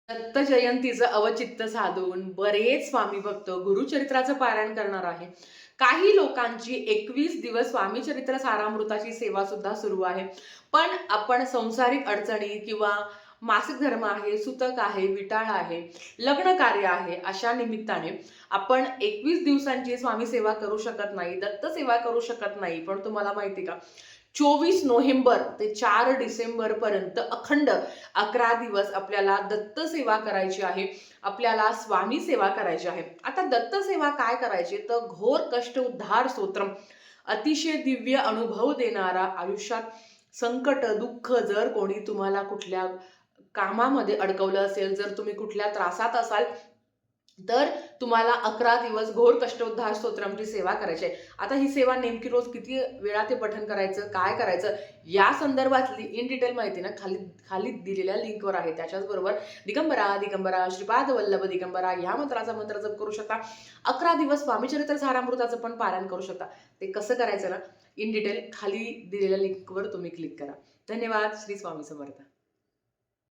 दत्त जयंतीचं अवचित्त साधून बरेच स्वामी भक्त गुरुचरित्राचं पारायण करणार आहे. काही लोकांची 21 दिवस स्वामीचरित्र सारामृताची सेवा सुद्धा सुरू आहे. पण आपण संसारिक अडचणी किंवा मासिक धर्म आहे, सुतक आहे, विटाळ आहे, लग्न कार्य आहे, अशा निमित्ताने आपण 21 दिवसांची स्वामी सेवा करू शकत नाही, दत्त सेवा करू शकत नाही. पण तुम्हाला माहिती का, 24 नोव्हेंबर ते 4 डिसेंबर पर्यंत अखंड 11 दिवस आपल्याला दत्त सेवा करायची आहे. आपल्याला स्वामी सेवा करायची आहे. आता दत्त सेवा काय करायची, तर घोर कष्ट उद्धार स्तोत्रम, अतिशय दिव्य अनुभव देणारा, आयुष्यात संकट, दुःख, जर कोणी तुम्हाला कुठल्या कामामध्ये अडकवलं असेल, जर तुम्ही कुठल्या त्रासात असाल, तर तुम्हाला 11 दिवस घोर कष्टोद्धार स्तोत्रमची सेवा करायची आहे. आता ही सेवा नेमकी रोज किती वेळा ते पठण करायचं, काय करायचं, या संदर्भातली इन डिटेल माहिती ना खाली खाली दिलेल्या लिंकवर आहे. त्याच्याचबरोबर दिगंबरा दिगंबरा श्रीपाद वल्लभ दिगंबरा या मंत्राचा मंत्र जप करू शकता. 11 दिवस स्वामीचरित्र सारामृताचं पण पारायण करू शकता. ते कसं करायचं ना, इन डिटेल खाली दिलेल्या लिंकवर तुम्ही क्लिक करा. धन्यवाद. श्री स्वामी समर्थ.